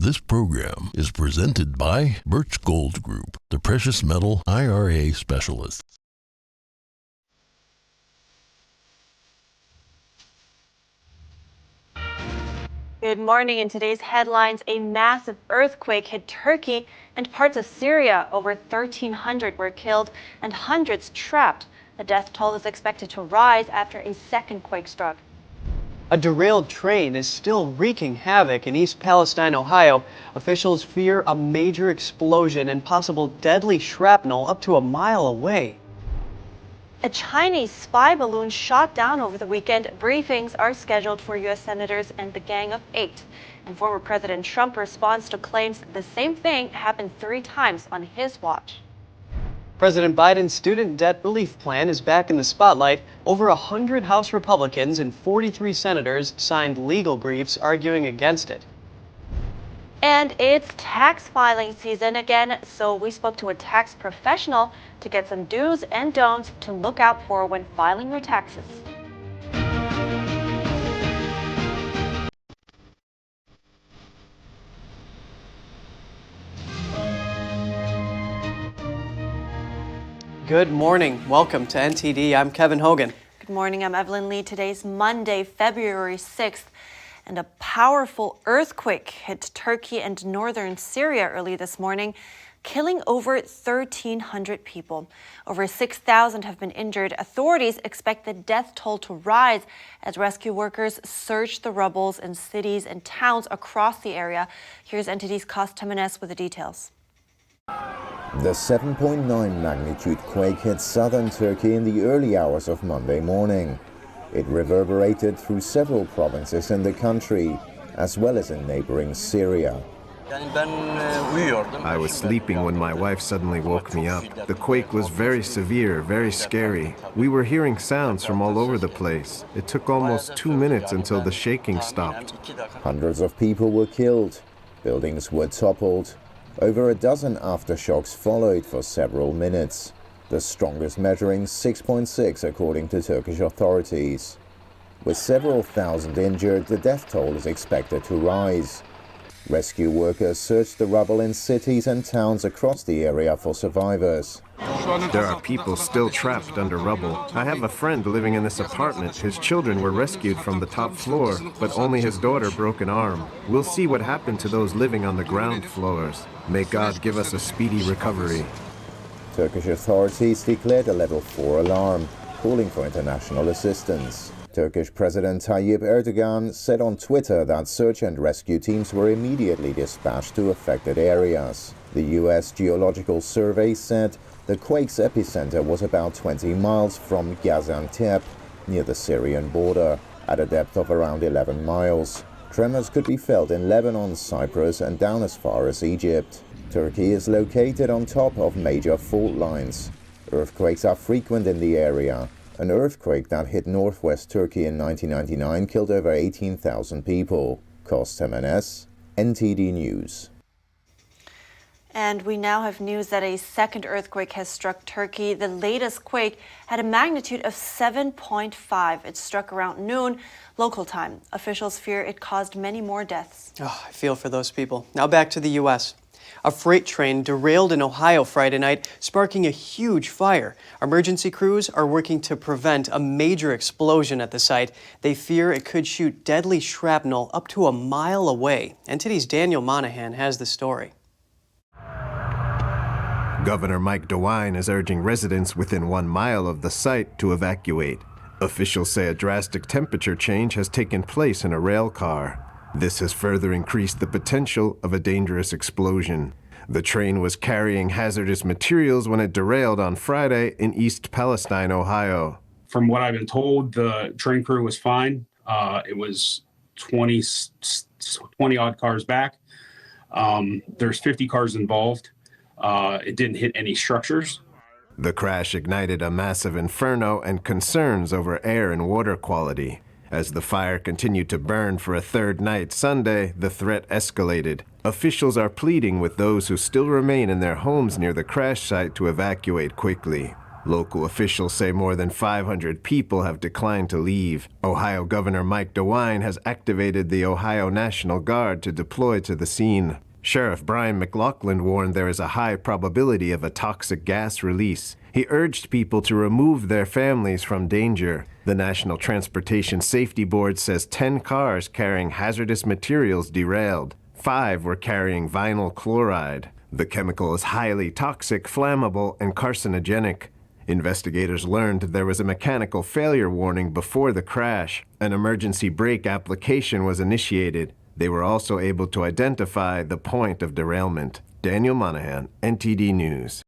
This program is presented by Birch Gold Group, the precious metal IRA specialists. Good morning. In today's headlines, a massive earthquake hit Turkey and parts of Syria. Over 1,300 were killed and hundreds trapped. The death toll is expected to rise after a second quake struck. A derailed train is still wreaking havoc in East Palestine, Ohio. Officials fear a major explosion and possible deadly shrapnel up to a mile away. A Chinese spy balloon shot down over the weekend. Briefings are scheduled for U.S. senators and the Gang of Eight. And former President Trump responds to claims the same thing happened 3 times on his watch. President Biden's student debt relief plan is back in the spotlight. Over 100 House Republicans and 43 senators signed legal briefs arguing against it. And it's tax filing season again, so we spoke to a tax professional to get some do's and don'ts to look out for when filing your taxes. Good morning. Welcome to NTD. I'm Kevin Hogan. Good morning. I'm Evelyn Lee. Today's Monday, February 6th. And a powerful earthquake hit Turkey and northern Syria early this morning, killing over 1,300 people. Over 6,000 have been injured. Authorities expect the death toll to rise as rescue workers search the rubbles in cities and towns across the area. Here's NTD's Kos Temenes with the details. The 7.9 magnitude quake hit southern Turkey in the early hours of Monday morning. It reverberated through several provinces in the country, as well as in neighboring Syria. I was sleeping when my wife suddenly woke me up. The quake was very severe, very scary. We were hearing sounds from all over the place. It took almost 2 minutes until the shaking stopped. Hundreds of people were killed. Buildings were toppled. Over a dozen aftershocks followed for several minutes, the strongest measuring 6.6 according to Turkish authorities. With several thousand injured, the death toll is expected to rise. Rescue workers searched the rubble in cities and towns across the area for survivors. There are people still trapped under rubble. I have a friend living in this apartment. His children were rescued from the top floor, but only his daughter broke an arm. We'll see what happened to those living on the ground floors. May God give us a speedy recovery. Turkish authorities declared a level 4 alarm, calling for international assistance. Turkish President Tayyip Erdogan said on Twitter that search and rescue teams were immediately dispatched to affected areas. The U.S. Geological Survey said the quake's epicenter was about 20 miles from Gaziantep, near the Syrian border, at a depth of around 11 miles. Tremors could be felt in Lebanon, Cyprus, and down as far as Egypt. Turkey is located on top of major fault lines. Earthquakes are frequent in the area. An earthquake that hit northwest Turkey in 1999 killed over 18,000 people. Kos Temenes, NTD News. And we now have news that a second earthquake has struck Turkey. The latest quake had a magnitude of 7.5. It struck around noon local time. Officials fear it caused many more deaths. Oh, I feel for those people. Now back to the U.S. A freight train derailed in Ohio Friday night, sparking a huge fire. Emergency crews are working to prevent a major explosion at the site. They fear it could shoot deadly shrapnel up to a mile away. NTD's Daniel Monahan has the story. Governor Mike DeWine is urging residents within 1 mile of the site to evacuate. Officials say a drastic temperature change has taken place in a rail car. This has further increased the potential of a dangerous explosion. The train was carrying hazardous materials when it derailed on Friday in East Palestine, Ohio. From what I've been told, the train crew was fine. It was 20 odd cars back. There's 50 cars involved. It didn't hit any structures. The crash ignited a massive inferno and concerns over air and water quality. As the fire continued to burn for a third night Sunday, the threat escalated. Officials are pleading with those who still remain in their homes near the crash site to evacuate quickly. Local officials say more than 500 people have declined to leave. Ohio Governor Mike DeWine has activated the Ohio National Guard to deploy to the scene. Sheriff Brian McLaughlin warned there is a high probability of a toxic gas release. He urged people to remove their families from danger. The National Transportation Safety Board says 10 cars carrying hazardous materials derailed. 5 were carrying vinyl chloride. The chemical is highly toxic, flammable, and carcinogenic. Investigators learned there was a mechanical failure warning before the crash. An emergency brake application was initiated. They were also able to identify the point of derailment. Daniel Monahan, NTD News.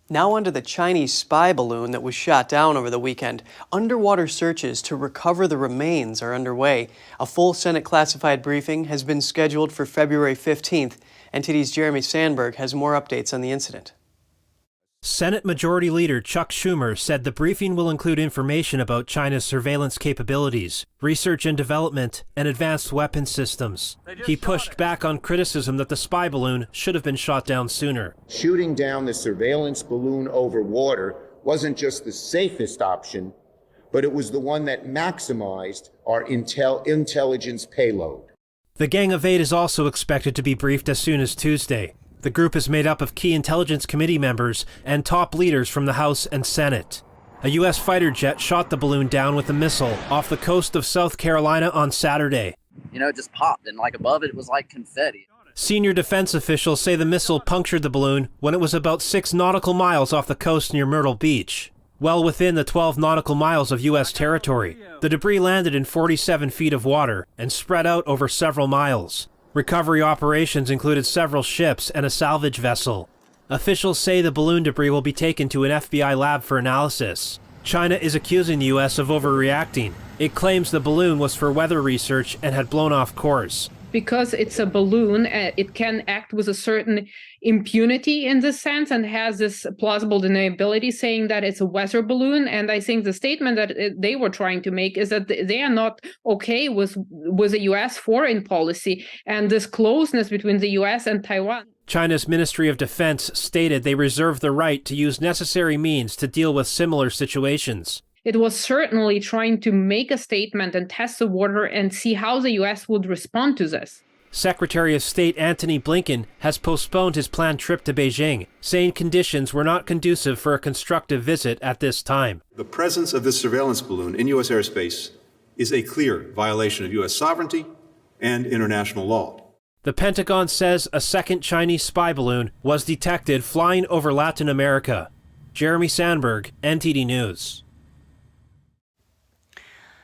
Now onto the Chinese spy balloon that was shot down over the weekend. Underwater searches to recover the remains are underway. A full Senate classified briefing has been scheduled for February 15th. NTD's Jeremy Sandberg has more updates on the incident. Senate Majority Leader Chuck Schumer said the briefing will include information about China's surveillance capabilities, research and development, and advanced weapon systems. He pushed back on criticism that the spy balloon should have been shot down sooner. Shooting down the surveillance balloon over water wasn't just the safest option, but it was the one that maximized our intelligence payload. The Gang of Eight is also expected to be briefed as soon as Tuesday. The group is made up of key Intelligence Committee members and top leaders from the House and Senate. A U.S. fighter jet shot the balloon down with a missile off the coast of South Carolina on Saturday. You know, it just popped, and like above it was like confetti. Senior defense officials say the missile punctured the balloon when it was about 6 nautical miles off the coast near Myrtle Beach, well within the 12 nautical miles of U.S. territory. The debris landed in 47 feet of water and spread out over several miles. Recovery operations included several ships and a salvage vessel. Officials say the balloon debris will be taken to an FBI lab for analysis. China is accusing the U.S. of overreacting. It claims the balloon was for weather research and had blown off course. Because it's a balloon, it can act with a certain impunity in this sense and has this plausible deniability saying that it's a weather balloon. And I think the statement that they were trying to make is that they are not okay with the U.S. foreign policy and this closeness between the U.S. and Taiwan. China's Ministry of Defense stated they reserve the right to use necessary means to deal with similar situations. It was certainly trying to make a statement and test the water and see how the U.S. would respond to this. Secretary of State Antony Blinken has postponed his planned trip to Beijing, saying conditions were not conducive for a constructive visit at this time. The presence of this surveillance balloon in U.S. airspace is a clear violation of U.S. sovereignty and international law. The Pentagon says a second Chinese spy balloon was detected flying over Latin America. Jeremy Sandberg, NTD News.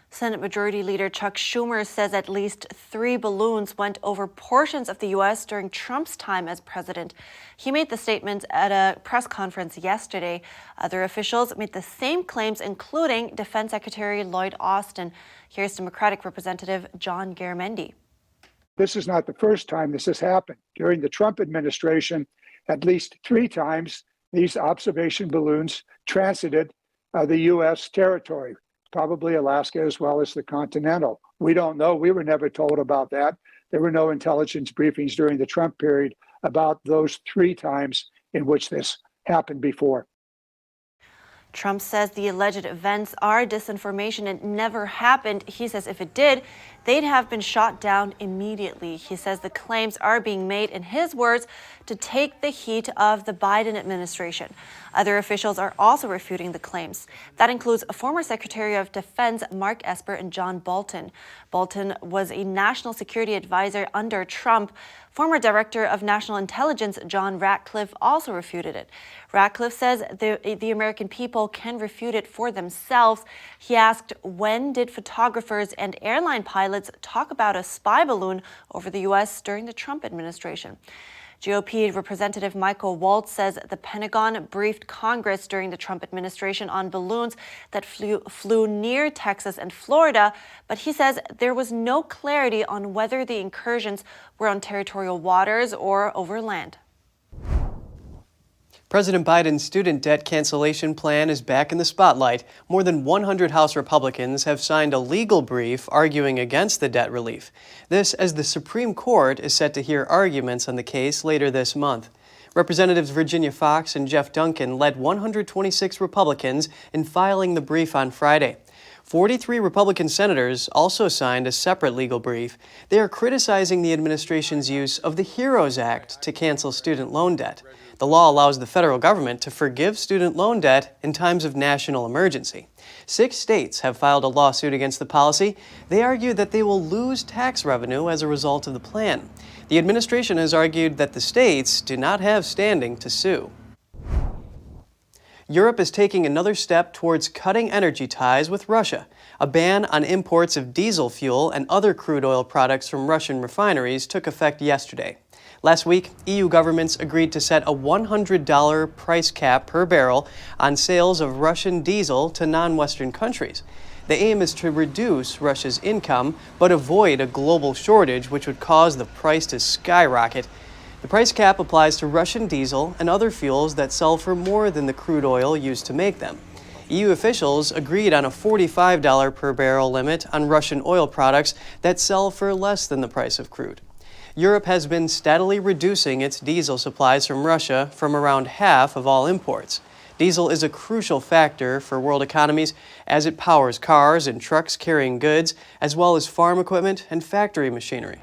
Senate Majority Leader Chuck Schumer says at least 3 balloons went over portions of the U.S. during Trump's time as president. He made the statement at a press conference yesterday. Other officials made the same claims, including Defense Secretary Lloyd Austin. Here's Democratic Representative John Garamendi. This is not the first time this has happened. During the Trump administration, at least 3 times, these observation balloons transited the U.S. territory. Probably Alaska as well as the Continental. We don't know. We were never told about that. There were no intelligence briefings during the Trump period about those 3 times in which this happened before. Trump says the alleged events are disinformation and never happened. He says if it did, they'd have been shot down immediately. He says the claims are being made, in his words, to take the heat of the Biden administration. Other officials are also refuting the claims. That includes former Secretary of Defense Mark Esper and John Bolton. Bolton was a national security advisor under Trump. Former Director of National Intelligence John Ratcliffe also refuted it. Ratcliffe says the American people can refute it for themselves. He asked, when did photographers and airline pilots talk about a spy balloon over the U.S. during the Trump administration? GOP Representative Michael Waltz says the Pentagon briefed Congress during the Trump administration on balloons that flew near Texas and Florida, but he says there was no clarity on whether the incursions were on territorial waters or over land. President Biden's student debt cancellation plan is back in the spotlight. More than 100 House Republicans have signed a legal brief arguing against the debt relief. This as the Supreme Court is set to hear arguments on the case later this month. Representatives Virginia Foxx and Jeff Duncan led 126 Republicans in filing the brief on Friday. 43 Republican senators also signed a separate legal brief. They are criticizing the administration's use of the HEROES Act to cancel student loan debt. The law allows the federal government to forgive student loan debt in times of national emergency. 6 states have filed a lawsuit against the policy. They argue that they will lose tax revenue as a result of the plan. The administration has argued that the states do not have standing to sue. Europe is taking another step towards cutting energy ties with Russia. A ban on imports of diesel fuel and other crude oil products from Russian refineries took effect yesterday. Last week, EU governments agreed to set a $100 price cap per barrel on sales of Russian diesel to non-Western countries. The aim is to reduce Russia's income, but avoid a global shortage which would cause the price to skyrocket. The price cap applies to Russian diesel and other fuels that sell for more than the crude oil used to make them. EU officials agreed on a $45 per barrel limit on Russian oil products that sell for less than the price of crude. Europe has been steadily reducing its diesel supplies from Russia from around half of all imports. Diesel is a crucial factor for world economies as it powers cars and trucks carrying goods, as well as farm equipment and factory machinery.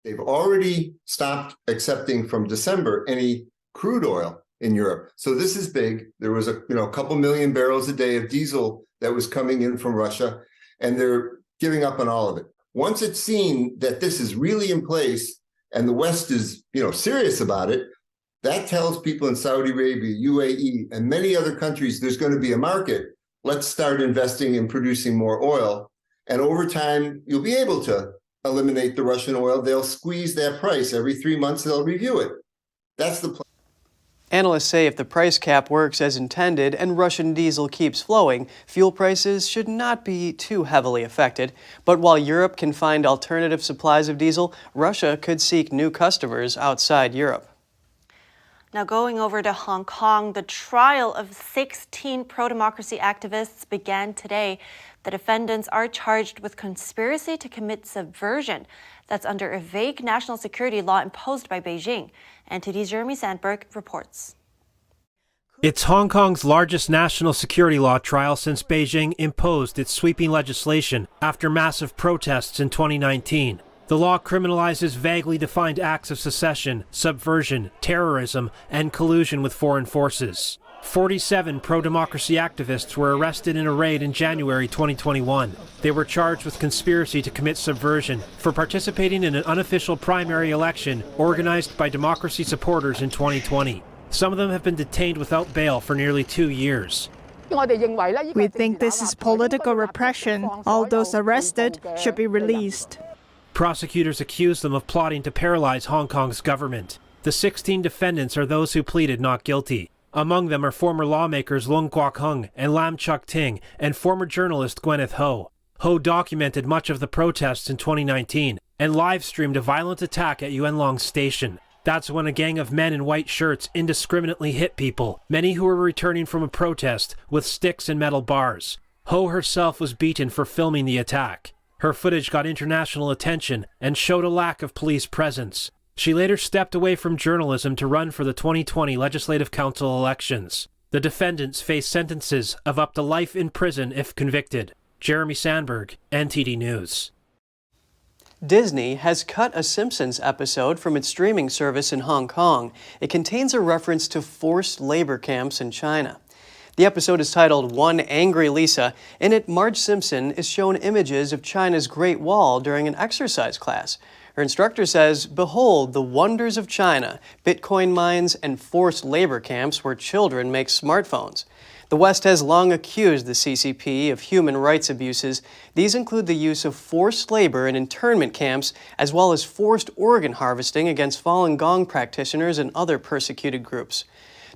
They've already stopped accepting from December any crude oil in Europe. So this is big. There was a couple million barrels a day of diesel that was coming in from Russia, and they're giving up on all of it. Once it's seen that this is really in place and the West is serious about it, that tells people in Saudi Arabia, UAE, and many other countries there's going to be a market. Let's start investing in producing more oil. And over time, you'll be able to eliminate the Russian oil. They'll squeeze that price. Every 3 months, they'll review it. That's the plan. Analysts say if the price cap works as intended and Russian diesel keeps flowing, fuel prices should not be too heavily affected. But while Europe can find alternative supplies of diesel, Russia could seek new customers outside Europe. Now going over to Hong Kong, the trial of 16 pro-democracy activists began today. The defendants are charged with conspiracy to commit subversion. That's under a vague national security law imposed by Beijing. NTD's Jeremy Sandberg reports. It's Hong Kong's largest national security law trial since Beijing imposed its sweeping legislation after massive protests in 2019. The law criminalizes vaguely defined acts of secession, subversion, terrorism, and collusion with foreign forces. 47 pro-democracy activists were arrested in a raid in January 2021. They were charged with conspiracy to commit subversion for participating in an unofficial primary election organized by democracy supporters in 2020. Some of them have been detained without bail for nearly 2 years. We think this is political repression. All those arrested should be released. Prosecutors accuse them of plotting to paralyze Hong Kong's government. The 16 defendants are those who pleaded not guilty. Among them are former lawmakers Lung Kwok-hung and Lam Chuk-ting and former journalist Gwyneth Ho. Ho documented much of the protests in 2019 and live-streamed a violent attack at Yuen Long Station. That's when a gang of men in white shirts indiscriminately hit people, many who were returning from a protest, with sticks and metal bars. Ho herself was beaten for filming the attack. Her footage got international attention and showed a lack of police presence. She later stepped away from journalism to run for the 2020 Legislative Council elections. The defendants face sentences of up to life in prison if convicted. Jeremy Sandberg, NTD News. Disney has cut a Simpsons episode from its streaming service in Hong Kong. It contains a reference to forced labor camps in China. The episode is titled One Angry Lisa. In it, Marge Simpson is shown images of China's Great Wall during an exercise class. Her instructor says, "Behold the wonders of China, Bitcoin mines and forced labor camps where children make smartphones." The West has long accused the CCP of human rights abuses. These include the use of forced labor in internment camps, as well as forced organ harvesting against Falun Gong practitioners and other persecuted groups.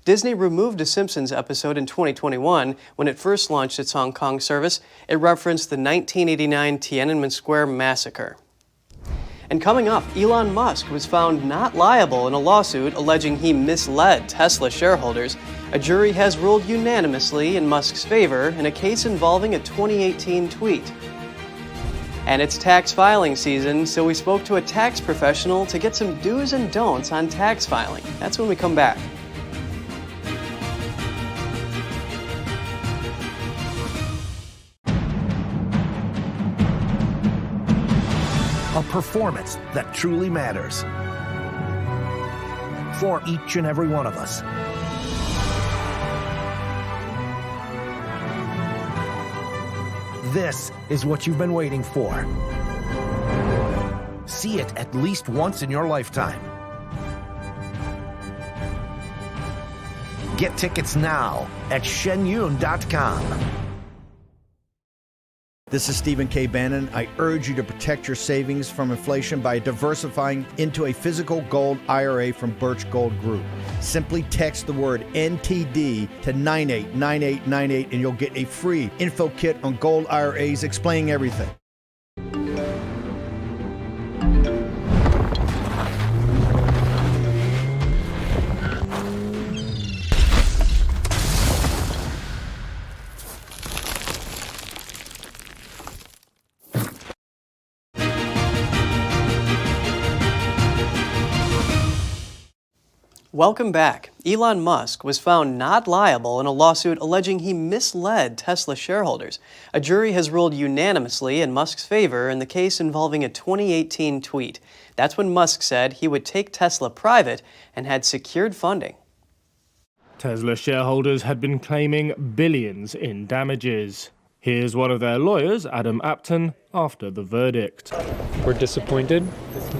Disney removed a Simpsons episode in 2021 when it first launched its Hong Kong service. It referenced the 1989 Tiananmen Square massacre. And coming up, Elon Musk was found not liable in a lawsuit alleging he misled Tesla shareholders. A jury has ruled unanimously in Musk's favor in a case involving a 2018 tweet. And it's tax filing season, so we spoke to a tax professional to get some do's and don'ts on tax filing. That's when we come back. A performance that truly matters for each and every one of us. This is what you've been waiting for. See it at least once in your lifetime. Get tickets now at shenyun.com. This is Stephen K. Bannon. I urge you to protect your savings from inflation by diversifying into a physical gold IRA from Birch Gold Group. Simply text the word NTD to 989898 and you'll get a free info kit on gold IRAs explaining everything. Welcome back. Elon Musk was found not liable in a lawsuit alleging he misled Tesla shareholders. A jury has ruled unanimously in Musk's favor in the case involving a 2018 tweet. That's when Musk said he would take Tesla private and had secured funding. Tesla shareholders had been claiming billions in damages. Here's one of their lawyers, Adam Apton, after the verdict. We're disappointed.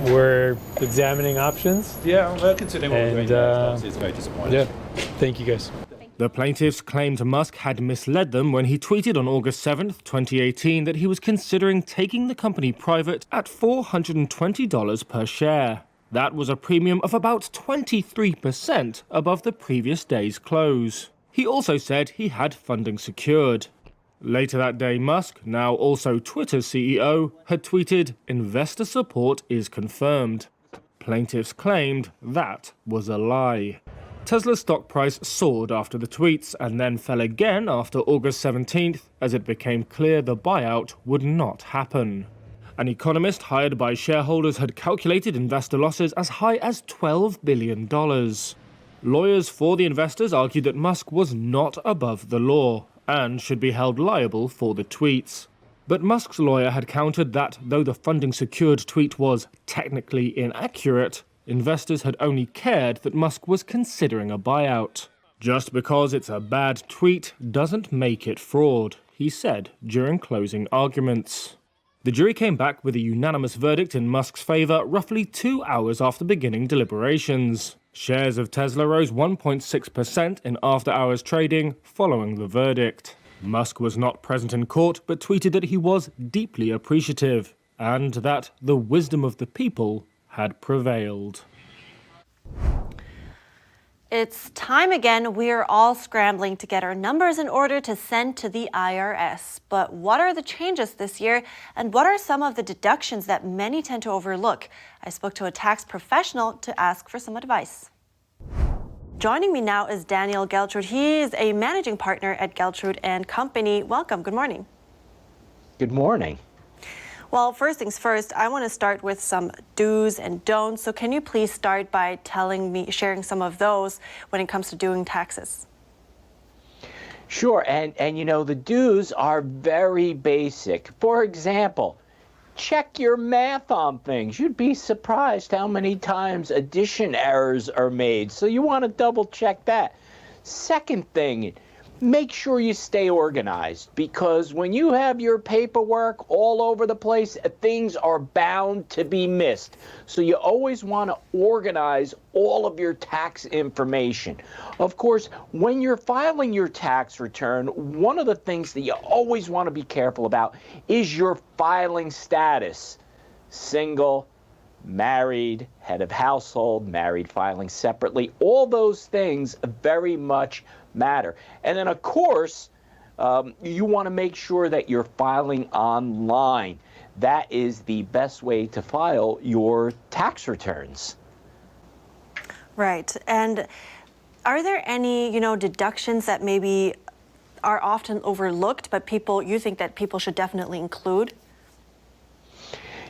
We're examining options. Yeah, we're considering what we're doing. It's very disappointing. Yeah, thank you guys. The plaintiffs claimed Musk had misled them when he tweeted on August 7th, 2018 that he was considering taking the company private at $420 per share. That was a premium of about 23% above the previous day's close. He also said he had funding secured. Later that day, Musk, now also Twitter's CEO, had tweeted, "Investor support is confirmed." Plaintiffs claimed that was a lie. Tesla's stock price soared after the tweets and then fell again after August 17th as it became clear the buyout would not happen. An economist hired by shareholders had calculated investor losses as high as $12 billion. Lawyers for the investors argued that Musk was not above the law and should be held liable for the tweets. But Musk's lawyer had countered that, though the funding secured tweet was technically inaccurate, investors had only cared that Musk was considering a buyout. Just because it's a bad tweet doesn't make it fraud, he said during closing arguments. The jury came back with a unanimous verdict in Musk's favor roughly 2 hours after beginning deliberations. Shares of Tesla rose 1.6% in after-hours trading following the verdict. Musk was not present in court, but tweeted that he was deeply appreciative and that the wisdom of the people had prevailed. It's time again. We're all scrambling to get our numbers in order to send to the IRS. But what are the changes this year, and what are some of the deductions that many tend to overlook? I spoke to a tax professional to ask for some advice. Joining me now is Daniel Geltrud. He is a managing partner at Geltrud & Company. Welcome. Good morning. Good morning. Well, first things first, I want to start with some do's and don'ts. So can you please start by sharing some of those when it comes to doing taxes? Sure, and you know, the do's are very basic. For example, check your math on things. You'd be surprised how many times addition errors are made, so you want to double check that. Second thing, make sure you stay organized, because when you have your paperwork all over the place, things are bound to be missed. So you always want to organize all of your tax information. Of course, when you're filing your tax return, one of the things that you always want to be careful about is your filing status. Single, married, head of household, married filing separately, all those things very much matter. And then, of course, you want to make sure that you're filing online. That is the best way to file your tax returns. Right. And are there any, deductions that maybe are often overlooked, but you think that people should definitely include?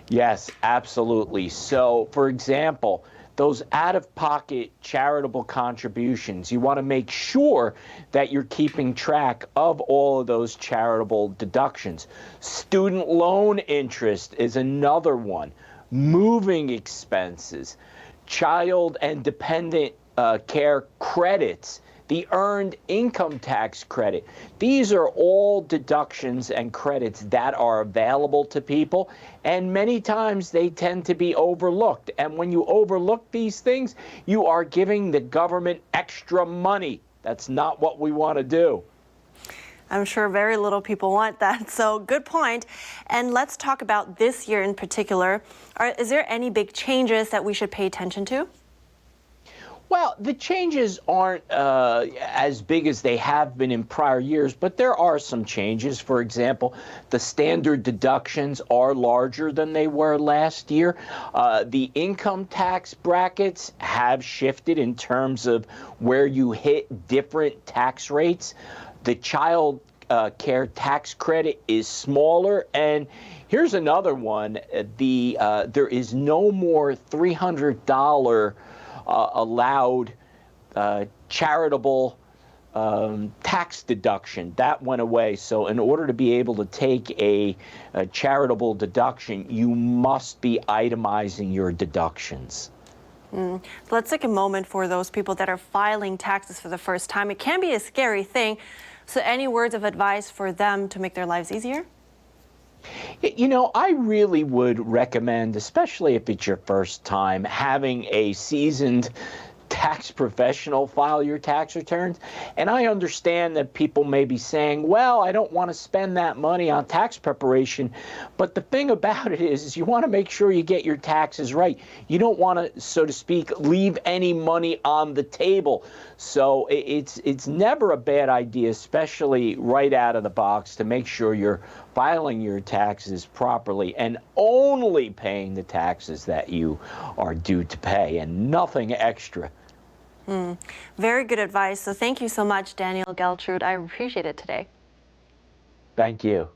Yes, absolutely. So, for example, those out-of-pocket charitable contributions, you want to make sure that you're keeping track of all of those charitable deductions. Student loan interest is another one. Moving expenses, child and dependent care credits, the earned income tax credit. These are all deductions and credits that are available to people, and many times they tend to be overlooked. And when you overlook these things, you are giving the government extra money. That's not what we want to do. I'm sure very little people want that, so good point. And let's talk about this year in particular. Is there any big changes that we should pay attention to? Well, the changes aren't as big as they have been in prior years, but there are some changes. For example, the standard deductions are larger than they were last year. The income tax brackets have shifted in terms of where you hit different tax rates. The child care tax credit is smaller, and here's another one. There is no more $300 allowed charitable tax deduction. That went away. So in order to be able to take a charitable deduction, you must be itemizing your deductions. So let's take a moment for those people that are filing taxes for the first time. It can be a scary thing. So any words of advice for them to make their lives easier? You know, I really would recommend, especially if it's your first time, having a seasoned tax professional file your tax returns. And I understand that people may be saying, well, I don't want to spend that money on tax preparation. But the thing about it is you want to make sure you get your taxes right. You don't want to, so to speak, leave any money on the table. So it's never a bad idea, especially right out of the box, to make sure you're filing your taxes properly and only paying the taxes that you are due to pay and nothing extra. Very good advice. So thank you so much, Daniel Geltrude. I appreciate it today. Thank you.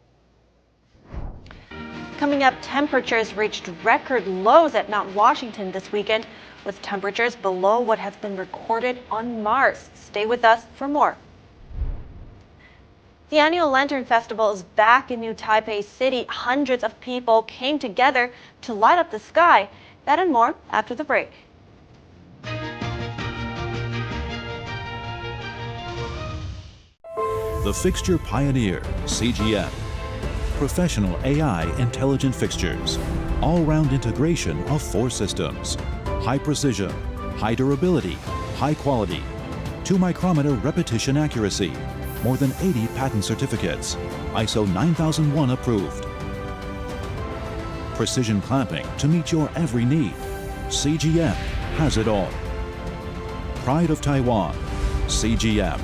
Coming up, temperatures reached record lows at Mount Washington this weekend, with temperatures below what has been recorded on Mars. Stay with us for more. The annual Lantern Festival is back in New Taipei City. Hundreds of people came together to light up the sky. That and more after the break. The Fixture Pioneer, CGM. Professional AI intelligent fixtures. All-round integration of 4 systems. High precision, high durability, high quality. 2-micrometer repetition accuracy. More than 80 patent certificates. ISO 9001 approved. Precision clamping to meet your every need. CGM has it all. Pride of Taiwan. CGM.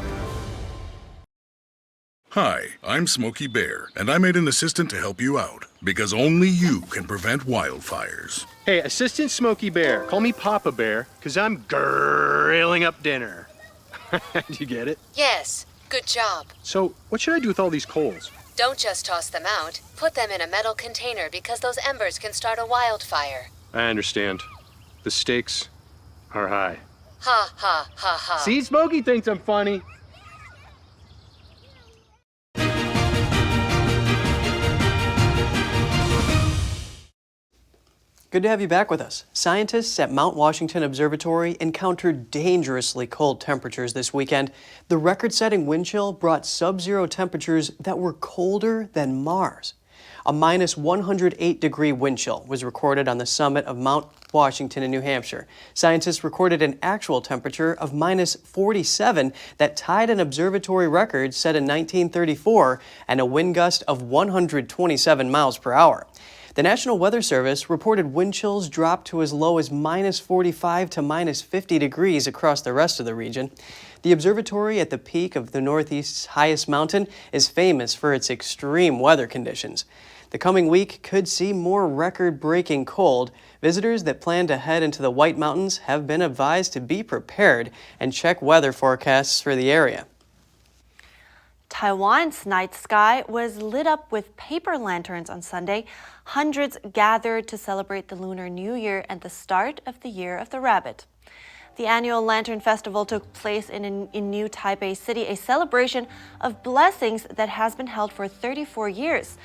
Hi, I'm Smokey Bear, and I made an assistant to help you out, because only you can prevent wildfires. Hey, Assistant Smokey Bear, call me Papa Bear, because I'm grilling up dinner. Do you get it? Yes, good job. So, what should I do with all these coals? Don't just toss them out. Put them in a metal container because those embers can start a wildfire. I understand. The stakes are high. Ha ha ha ha. See, Smokey thinks I'm funny. Good to have you back with us. Scientists at Mount Washington Observatory encountered dangerously cold temperatures this weekend. The record-setting wind chill brought sub-zero temperatures that were colder than Mars. A minus 108-degree wind chill was recorded on the summit of Mount Washington in New Hampshire. Scientists recorded an actual temperature of minus 47 that tied an observatory record set in 1934 and a wind gust of 127 miles per hour. The National Weather Service reported wind chills dropped to as low as minus 45 to minus 50 degrees across the rest of the region. The observatory at the peak of the Northeast's highest mountain is famous for its extreme weather conditions. The coming week could see more record-breaking cold. Visitors that plan to head into the White Mountains have been advised to be prepared and check weather forecasts for the area. Taiwan's night sky was lit up with paper lanterns on Sunday. Hundreds gathered to celebrate the Lunar New Year and the start of the Year of the Rabbit. The annual Lantern Festival took place in New Taipei City, a celebration of blessings that has been held for 34 years.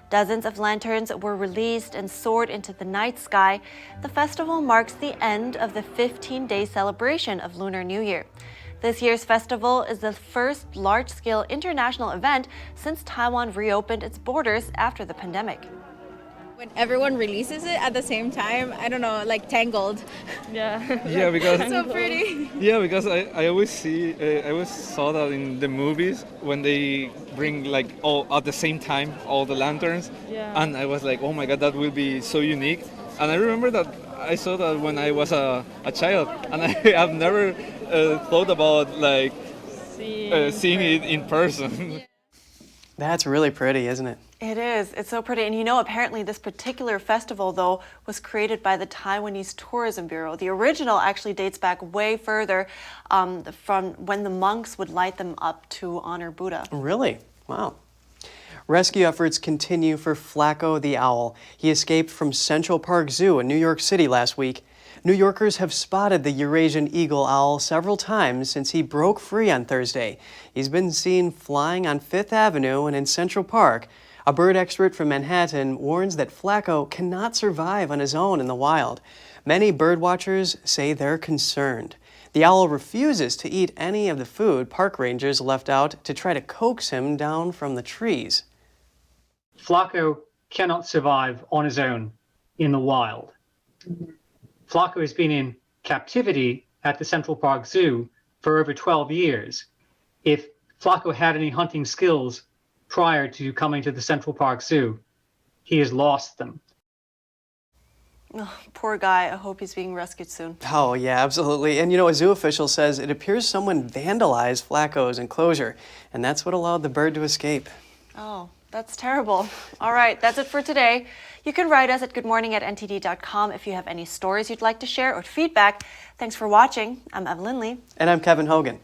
Dozens of lanterns were released and soared into the night sky. The festival marks the end of the 15-day celebration of Lunar New Year. This year's festival is the first large-scale international event since Taiwan reopened its borders after the pandemic. When everyone releases it at the same time, I don't know, like Tangled. Yeah. Yeah, because it's so pretty. Yeah, because I always saw that in the movies when they bring like all at the same time all the lanterns. Yeah. And I was like, oh my god, that will be so unique. And I remember that I saw that when I was a child, and I have never thought about like seeing it in person. That's really pretty, isn't it? It is. It's so pretty. And you know, apparently this particular festival, though, was created by the Taiwanese Tourism Bureau. The original actually dates back way further from when the monks would light them up to honor Buddha. Really? Wow. Rescue efforts continue for Flacco the owl. He escaped from Central Park Zoo in New York City last week. New Yorkers have spotted the Eurasian eagle owl several times since he broke free on Thursday. He's been seen flying on Fifth Avenue and in Central Park. A bird expert from Manhattan warns that Flacco cannot survive on his own in the wild. Many birdwatchers say they're concerned. The owl refuses to eat any of the food park rangers left out to try to coax him down from the trees. Flacco cannot survive on his own in the wild. Flacco has been in captivity at the Central Park Zoo for over 12 years. If Flacco had any hunting skills prior to coming to the Central Park Zoo, he has lost them. Oh, poor guy. I hope he's being rescued soon. Oh, yeah, absolutely. And you know, a zoo official says it appears someone vandalized Flacco's enclosure, and that's what allowed the bird to escape. Oh, that's terrible. All right, that's it for today. You can write us at goodmorning@ntd.com if you have any stories you'd like to share or feedback. Thanks for watching. I'm Evelyn Lee. And I'm Kevin Hogan.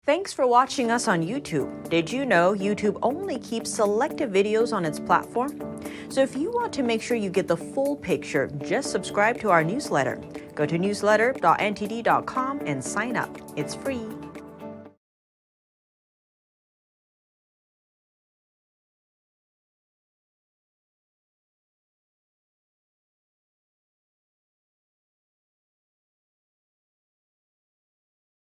Thanks for watching us on YouTube. Did you know YouTube only keeps selective videos on its platform? So if you want to make sure you get the full picture, just subscribe to our newsletter. Go to newsletter.ntd.com and sign up. It's free.